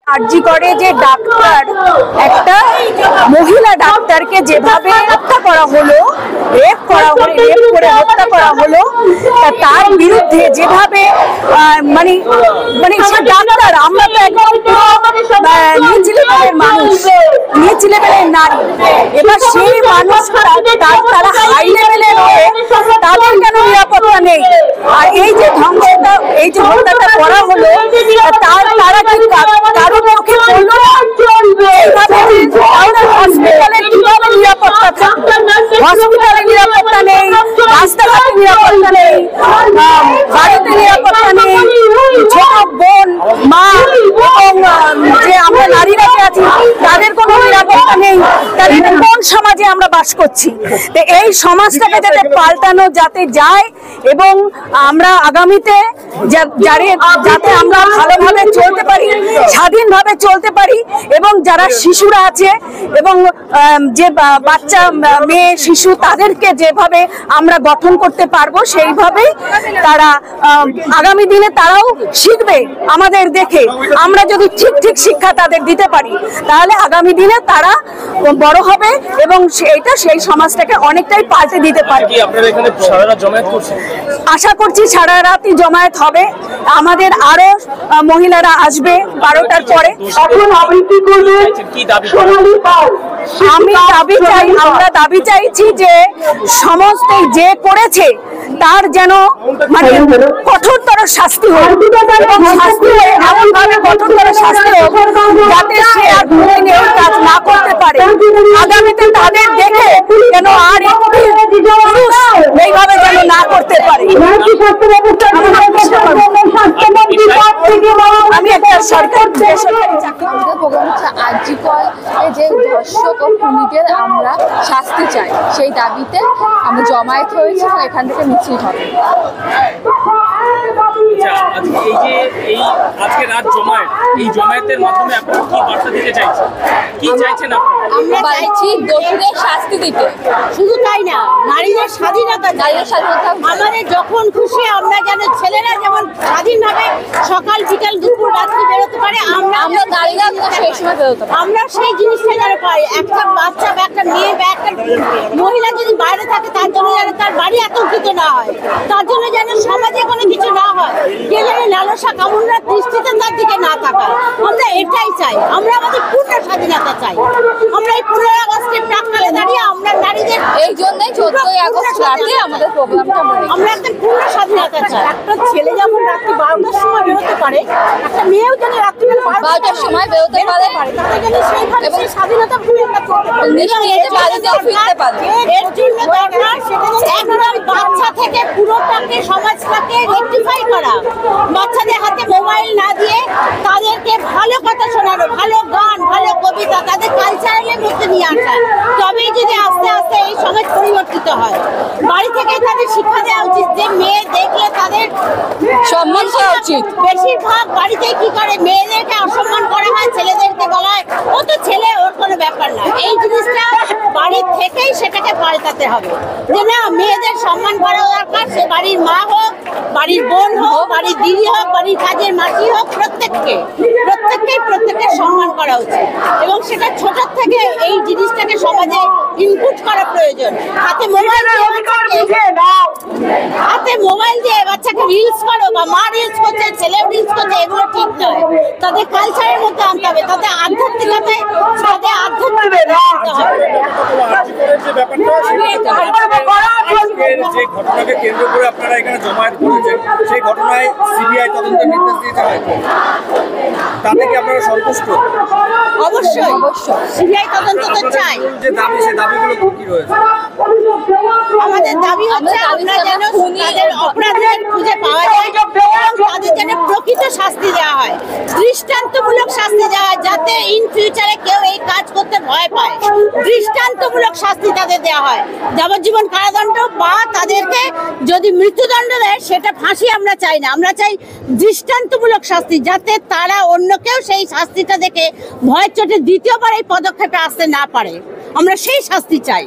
আরজি করে যে ডাক্তার একটা মহিলা ডাক্তারকে যেভাবে হত্যা করা হলো, রেপ করে হত্যা করা হলো, তার বিরুদ্ধে যেভাবে মানে সে ডাক্তার, আমরা তো একদম নিচ লেভেলের মানুষ, নিচ লেভেলের নারী, এবার সেই মানুষ তারা হাই লেভেলে রয়ে তাদের কেন নিরাপত্তা নেই? আর এই যে ধ্বংসটা, এই যে হত্যাটা করা হলো, তারা কি কারো পক্ষে বললো না? হসপিটালে কিভাবে নিরাপত্তা থাকবে? হসপিটালে নিরাপত্তা নেই, রাস্তাঘাটে নিরাপত্তা নেই, বাড়িতে নিরাপত্তা নেই, ছোট বোন, মা এবং যে আমরা নারীরা আছি তাদের কোনো নিরাপত্তা নেই। তাহলে কোন সমাজে আমরা বাস করছি? তো এই সমাজটাকে যাতে পাল্টানো যাতে যায় এবং আমরা আগামীতে যাতে আমরা ভালোভাবে চলতে পারি, স্বাধীনভাবে চলতে পারি, এবং যারা শিশুরা আছে এবং যে বাচ্চা মেয়ে শিশু তাদেরকে যেভাবে আমরা গঠন করতে পারবো সেইভাবে তারা আগামী দিনে তারাও শিখবে আমাদের দেখে। আমরা যদি ঠিক ঠিক শিক্ষা তাদের দিতে পারি তাহলে আগামী দিনে তারা বড় হবে এবং সেই সমাজটাকে অনেকটাই পাল্টে দিতে পারবে। আশা করছি সারা রাতই জমায়েত হবে, আমাদের আরো মহিলারা আসবে 12টার পরে। আমরা দাবি চাইছি যে সমস্ত যে করেছে তার যেন মানে কঠোরতর শাস্তি হোক, এবং শাস্তি হয়ে এমন ভাবে কঠোরতর শাস্তি হোক যাতে সে আর কোনোদিন এই কাজ না করতে পারে। আগামীতে তাদের দেখে যেন আর এইভাবে যেন না করতে পারে। আমি একটা সরকার আরজি করে যে ধর্ষক ও খুনিদের আমরা শাস্তি চাই, সেই দাবিতে আমরা জমায়েত হয়েছি এবং এখান থেকে মিছিল হবে। আমরা চাইছি দোষীদের শাস্তি দিতে, শুধু তাই না, নারীদের স্বাধীনতা, আমাদের যখন খুশি আমরা যেন ছেলেরা যেমন স্বাধীনভাবে সকাল বিকাল দুপুর রাত্রি বেরোতে পারে, আমরা নারীরা সেই সময় বেরোতে পারি। আমরা সেই জিনিসটা যেন পাই। একটা বাচ্চা বা একটা মেয়ে বা একটা মহিলা যদি বাইরে থাকে তার জন্য যেন তার বাড়ি আতঙ্কিত না হয়, তার জন্য যেন সমাজে কোনো কিছু না হয়, কে যেন লালসা কামনার দৃষ্টিতে তার দিকে না থাকায়। আমরা এটাই চাই, আমরা আমাদের পূর্ণ স্বাধীনতা চাই। আমরা এই 15 আগস্টের প্রাক্কালে দাঁড়িয়ে আমরা নারীদের এই জন্যই 14ই আগস্ট রাতে আমাদের প্রোগ্রামটা আমরা একটা পূর্ণ স্বাধীনতা চাই। একটা ছেলে যেমন রাত্রি 12টার সময় বেরোতে পারে, একটা মেয়েও যেন রাত্রি 12টার সময় বেরোতে পারে, তাদের জন্য সেইভাবে সেই স্বাধীনতা বাড়িতেও ফিরতে পারে। এর জন্য দরকার একদম বাচ্চা থেকে পুরোটাকে সমাজটাকে রেকটিফাই করা, বাচ্চাদের হাতে মোবাইল না দিয়ে তাদেরকে ভালো কথা শোনানো, ভালো গান, ভালো কবিতা, তাদের কালচারালের মধ্যে নিয়ে আসা, তবেই যদি আস্তে আস্তে এই সমাজ পরিবর্তিত হয়। বাড়ি থেকেই তাদের শিক্ষা দেওয়া উচিত যে মেয়ে দেখলে তাদের সম্মান করা উচিত। বেশিরভাগ বাড়িতেই কি করে, মেয়েদেরকে অসম্মান করা হয়, ছেলেদেরকে বলা হয় ও তো ছেলে, ওর কোনো ব্যাপার না। এই জিনিসটা বাড়ির থেকেই সেটাকে পাল্টাতে হবে যে না, মেয়েদের সম্মান করা দরকার। সে বাড়ির মা হোক, বাড়ির বোন হোক, বাড়ির দিদি হোক, বাড়ির কাজের মাসি হোক, প্রত্যেকের সম্মান করা উচিত। এবং সেটা ছোট থেকে এই জিনিসটাকে সমাজে ইনপুট করা প্রয়োজন। হাতে মোবাইল দিয়ে বাচ্চাকে রিলস করো, বা মা রিলস করছে, ছেলে রিলস করছে, এগুলো ঠিক নয়। তাদের কালচারের মধ্যে আনতে হবে, তাদের আধ্যাত্মিকতায় আনতে হবে। যে ঘটনাকে কেন্দ্র করে আপনারা এখানে জমায়েত করেছেন, সেই ঘটনায় সিবিআই তদন্তের নির্দেশ দিয়েছে হয়তো, তাতে কি আপনারা সন্তুষ্ট? অবশ্যই সিবিআই তদন্ত তো চাই। যে দাবি, সেই দাবিগুলো কি রয়েছে? আমাদের দাবি হচ্ছে আমরা যেন তাদের অপরাধীদের খুঁজে পাওয়া যায় এবং তাদের যেন প্রকৃত শাস্তি দেওয়া হয়, দৃষ্টান্তমূলক শাস্তি দেওয়া হয়, যাতে ইন ফিউচারে কেউ এই কাজ করতে ভয় পায়। দৃষ্টান্তমূলক শাস্তি তাদের দেওয়া হয়, যাবজ্জীবন কারাদণ্ড বা তাদেরকে যদি মৃত্যুদণ্ড দেয় সেটা ফাঁসি আমরা চাই না। আমরা চাই দৃষ্টান্তমূলক শাস্তি, যাতে তারা অন্যকেও সেই শাস্তিটা দেখে ভয়ের চোটে দ্বিতীয়বার এই পদক্ষেপে আসতে না পারে। আমরা সেই শাস্তি চাই।